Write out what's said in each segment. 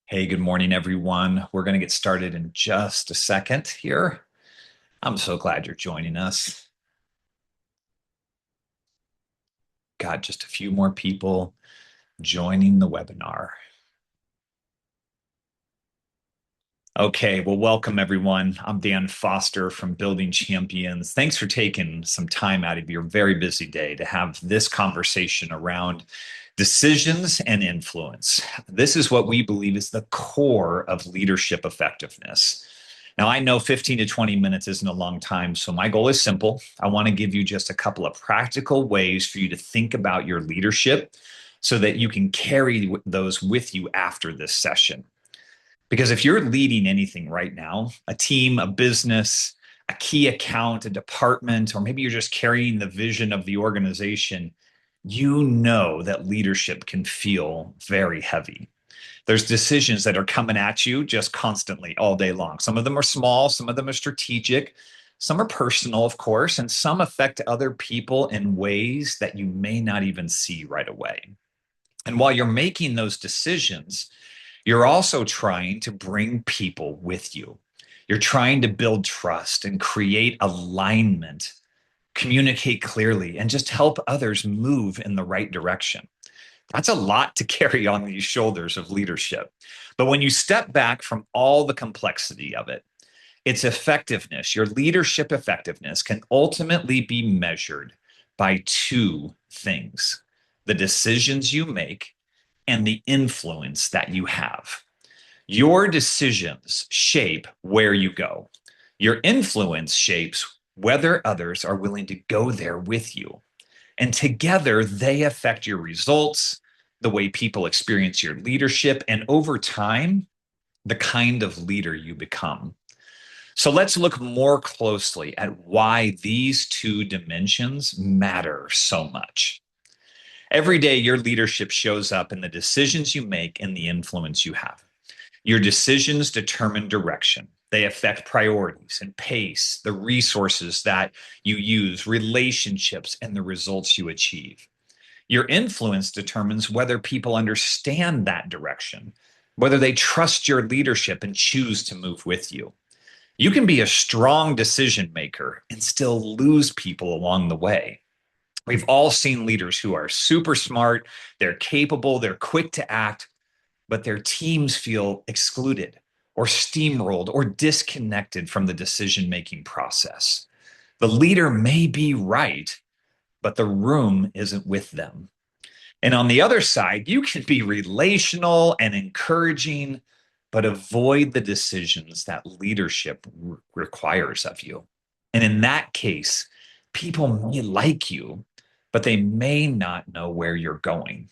Hey, good morning, everyone. We're going to get started in just a second here. I'm so glad you're joining us. Got just a few more people joining the webinar. Okay, well, welcome everyone. I'm Dan Foster from Building Champions. Thanks for taking some time out of your very busy day to have this conversation around decisions and influence. This is what we believe is the core of leadership effectiveness. Now, I know 15 to 20 minutes isn't a long time, so my goal is simple. I want to give you just a couple of practical ways for you to think about your leadership so that you can carry those with you after this session. Because if you're leading anything right now, a team, a business, a key account, a department, or maybe you're just carrying the vision of the organization, you know that leadership can feel very heavy. There's decisions that are coming at you just constantly all day long. Some of them are small, some of them are strategic, some are personal, of course, and some affect other people in ways that you may not even see right away. And while you're making those decisions, you're also trying to bring people with you. You're trying to build trust and create alignment, communicate clearly, and just help others move in the right direction. That's a lot to carry on these shoulders of leadership. But when you step back from all the complexity of it, its effectiveness, your leadership effectiveness can ultimately be measured by two things: the decisions you make and the influence that you have. Your decisions shape where you go. Your influence shapes whether others are willing to go there with you. And together, they affect your results, the way people experience your leadership, and over time, the kind of leader you become. So let's look more closely at why these two dimensions matter so much. Every day, your leadership shows up in the decisions you make and the influence you have. Your decisions determine direction. They affect priorities and pace, the resources that you use, relationships, and the results you achieve. Your influence determines whether people understand that direction, whether they trust your leadership and choose to move with you. You can be a strong decision maker and still lose people along the way. We've all seen leaders who are super smart, they're capable, they're quick to act, but their teams feel excluded or steamrolled or disconnected from the decision making process. The leader may be right, but the room isn't with them. And on the other side, you can be relational and encouraging, but avoid the decisions that leadership requires of you. And in that case, people may like you, but they may not know where you're going.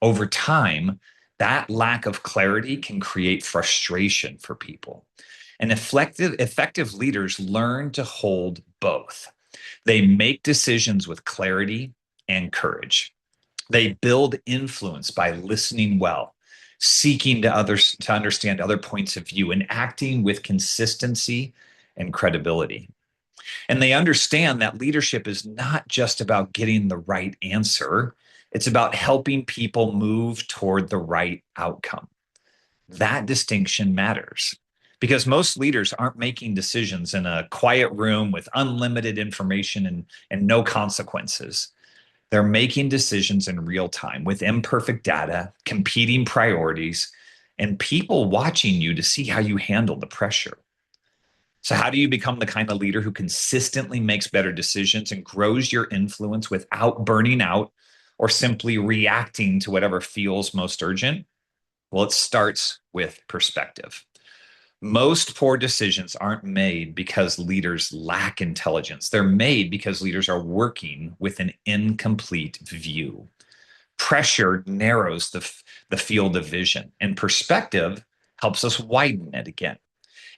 Over time, that lack of clarity can create frustration for people. And effective leaders learn to hold both. They make decisions with clarity and courage. They build influence by listening well, seeking to others to understand other points of view, and acting with consistency and credibility. And they understand that leadership is not just about getting the right answer, it's about helping people move toward the right outcome. That distinction matters because most leaders aren't making decisions in a quiet room with unlimited information and no consequences. They're making decisions in real time with imperfect data, competing priorities, and people watching you to see how you handle the pressure. So, how do you become the kind of leader who consistently makes better decisions and grows your influence without burning out or simply reacting to whatever feels most urgent? Well, it starts with perspective. Most poor decisions aren't made because leaders lack intelligence. They're made because leaders are working with an incomplete view. Pressure narrows the field of vision, and perspective helps us widen it again.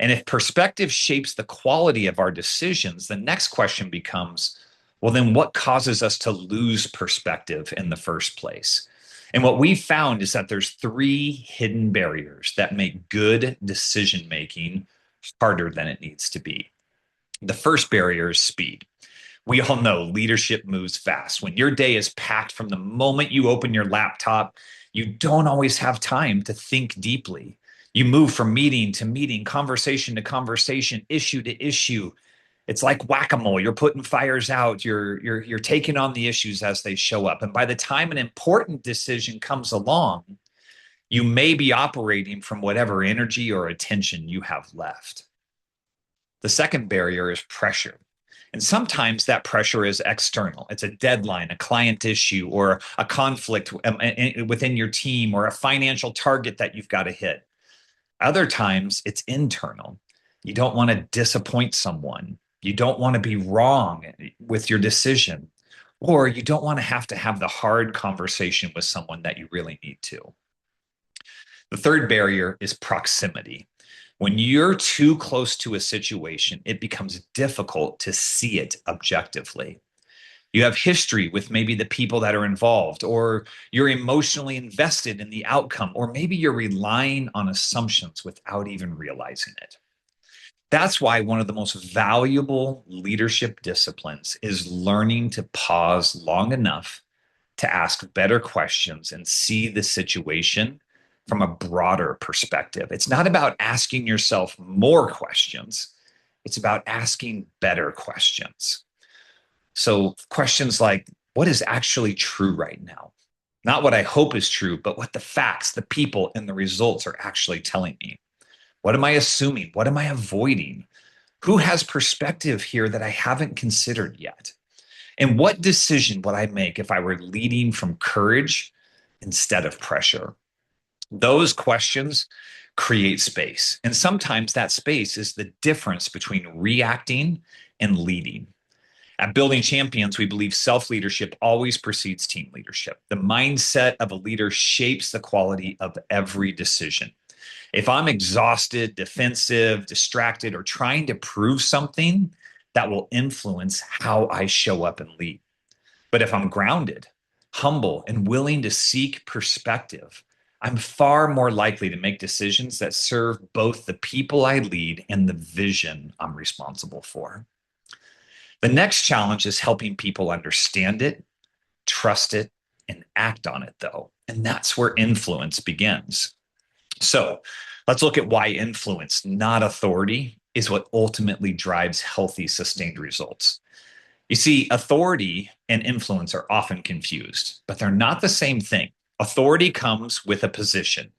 And if perspective shapes the quality of our decisions, the next question becomes, well, then what causes us to lose perspective in the first place? And what we found is that there's three hidden barriers that make good decision making harder than it needs to be. The first barrier is speed. We all know leadership moves fast. When your day is packed from the moment you open your laptop, you don't always have time to think deeply. You move from meeting to meeting, conversation to conversation, issue to issue. It's like whack-a-mole. You're putting fires out. You're taking on the issues as they show up. And by the time an important decision comes along, you may be operating from whatever energy or attention you have left. The second barrier is pressure. And sometimes that pressure is external. It's a deadline, a client issue, or a conflict within your team, or a financial target that you've got to hit. Other times it's internal. You don't want to disappoint someone. You don't want to be wrong with your decision, or you don't want to have the hard conversation with someone that you really need to. The third barrier is proximity. When you're too close to a situation, it becomes difficult to see it objectively. You have history with maybe the people that are involved, or you're emotionally invested in the outcome, or maybe you're relying on assumptions without even realizing it. That's why one of the most valuable leadership disciplines is learning to pause long enough to ask better questions and see the situation from a broader perspective. It's not about asking yourself more questions, it's about asking better questions. So, questions like, what is actually true right now? Not what I hope is true, but what the facts, the people, and the results are actually telling me. What am I assuming? What am I avoiding? Who has perspective here that I haven't considered yet? And what decision would I make if I were leading from courage instead of pressure? Those questions create space. And sometimes that space is the difference between reacting and leading. At Building Champions, we believe self-leadership always precedes team leadership. The mindset of a leader shapes the quality of every decision. If I'm exhausted, defensive, distracted, or trying to prove something, that will influence how I show up and lead. But if I'm grounded, humble, and willing to seek perspective, I'm far more likely to make decisions that serve both the people I lead and the vision I'm responsible for. The next challenge is helping people understand it, trust it, and act on it, though. And that's where influence begins. So let's look at why influence, not authority, is what ultimately drives healthy, sustained results. You see, authority and influence are often confused, but they're not the same thing. Authority comes with a position.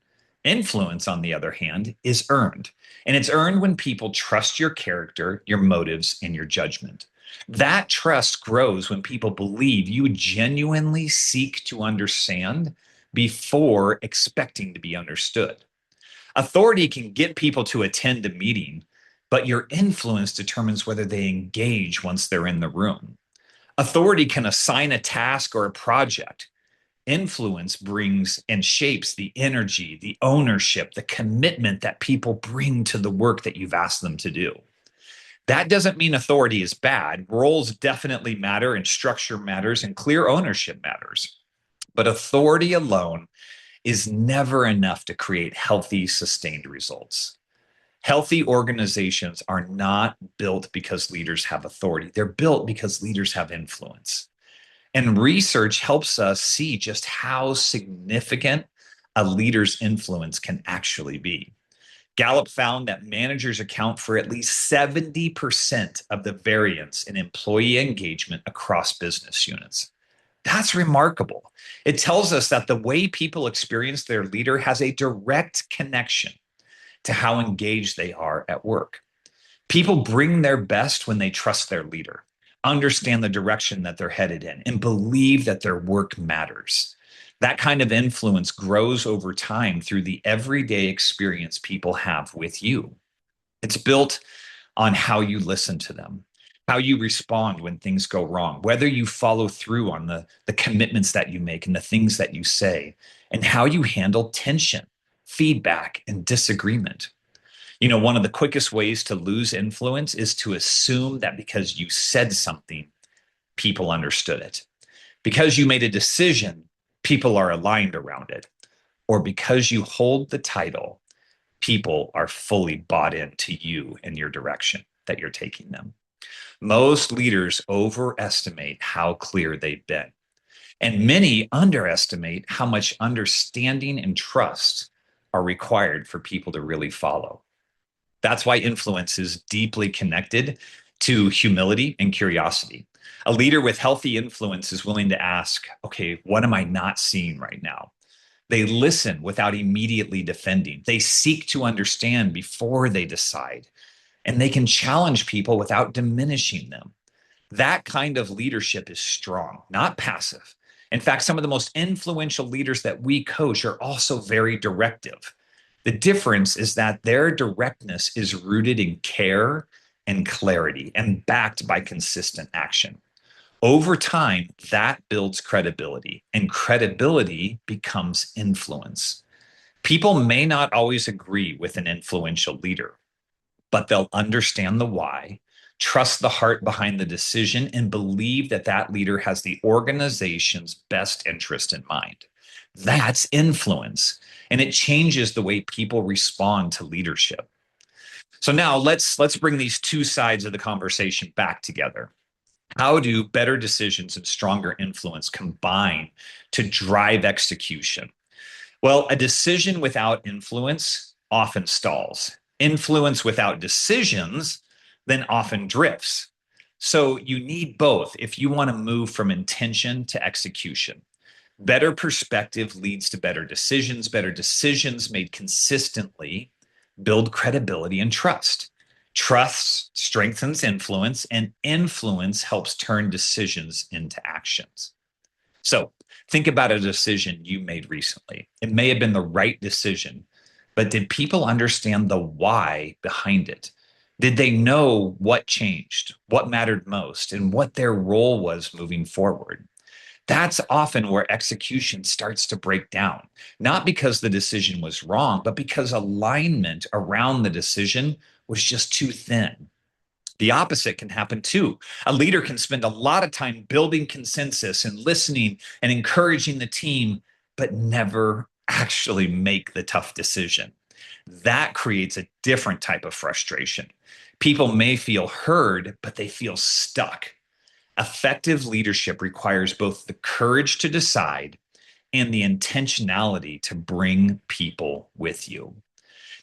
Influence, on the other hand, is earned. And it's earned when people trust your character, your motives, and your judgment. That trust grows when people believe you genuinely seek to understand before expecting to be understood. Authority can get people to attend a meeting, but your influence determines whether they engage once they're in the room. Authority can assign a task or a project. Influence brings and shapes the energy, the ownership, the commitment that people bring to the work that you've asked them to do. That doesn't mean authority is bad. Roles definitely matter, and structure matters, and clear ownership matters. But authority alone is never enough to create healthy, sustained results. Healthy organizations are not built because leaders have authority. They're built because leaders have influence. And research helps us see just how significant a leader's influence can actually be. Gallup found that managers account for at least 70% of the variance in employee engagement across business units. That's remarkable. It tells us that the way people experience their leader has a direct connection to how engaged they are at work. People bring their best when they trust their leader, understand the direction that they're headed in, and believe that their work matters. That kind of influence grows over time through the everyday experience people have with you. It's built on how you listen to them, how you respond when things go wrong, whether you follow through on the commitments that you make and the things that you say, and how you handle tension, feedback, and disagreement. You know, one of the quickest ways to lose influence is to assume that because you said something, people understood it. Because you made a decision, people are aligned around it. Or because you hold the title, people are fully bought into you and your direction that you're taking them. Most leaders overestimate how clear they've been, and many underestimate how much understanding and trust are required for people to really follow. That's why influence is deeply connected to humility and curiosity. A leader with healthy influence is willing to ask, okay, what am I not seeing right now? They listen without immediately defending. They seek to understand before they decide, and they can challenge people without diminishing them. That kind of leadership is strong, not passive. In fact, some of the most influential leaders that we coach are also very directive. The difference is that their directness is rooted in care and clarity and backed by consistent action. Over time, that builds credibility, and credibility becomes influence. People may not always agree with an influential leader, but they'll understand the why, trust the heart behind the decision, and believe that that leader has the organization's best interest in mind. That's influence, and it changes the way people respond to leadership. So now let's bring these two sides of the conversation back together. How do better decisions and stronger influence combine to drive execution? Well, a decision without influence often stalls. Influence without decisions then often drifts. So you need both if you want to move from intention to execution. Better perspective leads to better decisions. Better decisions made consistently build credibility and trust. Trust strengthens influence, and influence helps turn decisions into actions. So think about a decision you made recently. It may have been the right decision, but did people understand the why behind it? Did they know what changed, what mattered most, and what their role was moving forward? That's often where execution starts to break down, not because the decision was wrong, but because alignment around the decision was just too thin. The opposite can happen too. A leader can spend a lot of time building consensus and listening and encouraging the team, but never actually make the tough decision. That creates a different type of frustration. People may feel heard, but they feel stuck. Effective leadership requires both the courage to decide and the intentionality to bring people with you.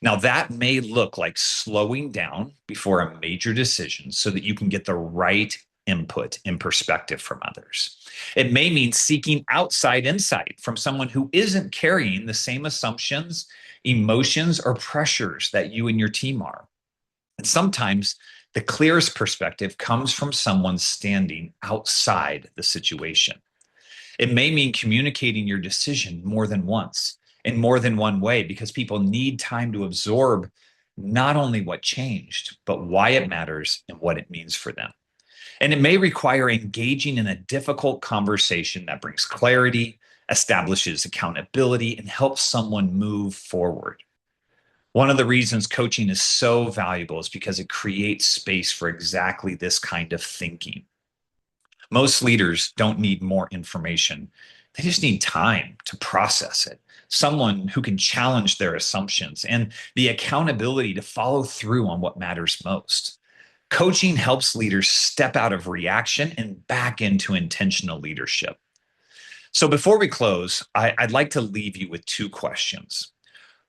Now, that may look like slowing down before a major decision so that you can get the right input and perspective from others. It may mean seeking outside insight from someone who isn't carrying the same assumptions, emotions, or pressures that you and your team are. And sometimes the clearest perspective comes from someone standing outside the situation. It may mean communicating your decision more than once in more than one way because people need time to absorb not only what changed, but why it matters and what it means for them. And it may require engaging in a difficult conversation that brings clarity, establishes accountability, and helps someone move forward. One of the reasons coaching is so valuable is because it creates space for exactly this kind of thinking. Most leaders don't need more information. They just need time to process it. Someone who can challenge their assumptions and the accountability to follow through on what matters most. Coaching helps leaders step out of reaction and back into intentional leadership. So before we close, I'd like to leave you with two questions.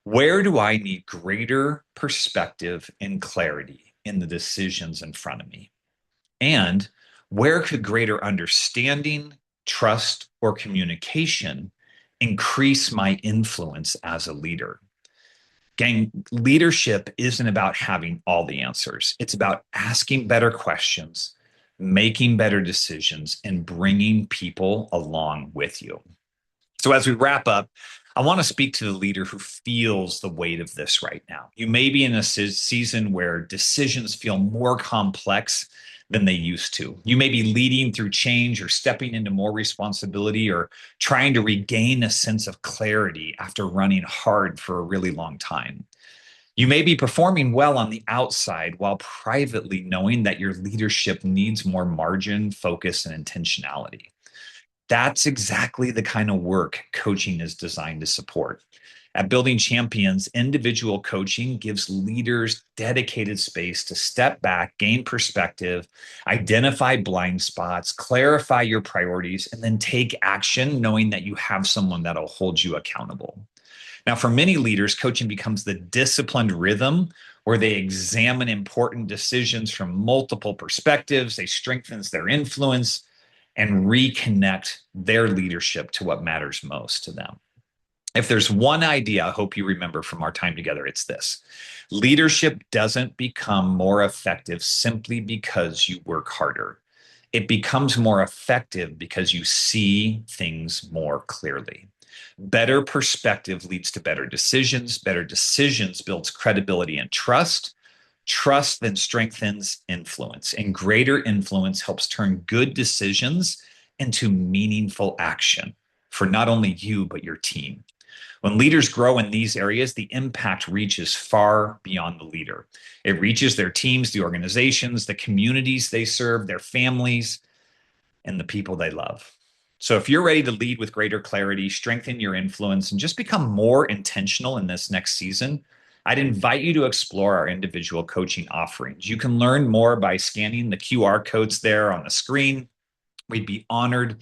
Where do I need greater perspective and clarity in the decisions in front of me? And where could greater understanding, trust, or communication increase my influence as a leader? Gang, leadership isn't about having all the answers. It's about asking better questions, making better decisions, and bringing people along with you. So as we wrap up, I want to speak to the leader who feels the weight of this right now. You may be in a season where decisions feel more complex than they used to. You may be leading through change or stepping into more responsibility or trying to regain a sense of clarity after running hard for a really long time. You may be performing well on the outside while privately knowing that your leadership needs more margin, focus, and intentionality. That's exactly the kind of work coaching is designed to support. At Building Champions, individual coaching gives leaders dedicated space to step back, gain perspective, identify blind spots, clarify your priorities, and then take action knowing that you have someone that'll hold you accountable. Now, for many leaders, coaching becomes the disciplined rhythm where they examine important decisions from multiple perspectives. They strengthens their influence and reconnect their leadership to what matters most to them. If there's one idea I hope you remember from our time together, it's this: leadership doesn't become more effective simply because you work harder. It becomes more effective because you see things more clearly. Better perspective leads to better decisions. Better decisions builds credibility and trust. Trust then strengthens influence, and greater influence helps turn good decisions into meaningful action for not only you, but your team. When leaders grow in these areas, the impact reaches far beyond the leader. It reaches their teams, the organizations, the communities they serve, their families, and the people they love. So if you're ready to lead with greater clarity, strengthen your influence, and just become more intentional in this next season, I'd invite you to explore our individual coaching offerings. You can learn more by scanning the QR codes there on the screen. We'd be honored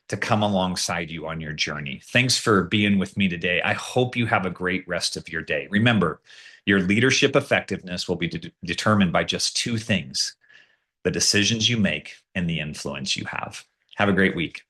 to come alongside you on your journey. Thanks for being with me today. I hope you have a great rest of your day. Remember, your leadership effectiveness will be determined by just two things: the decisions you make and the influence you have. Have a great week.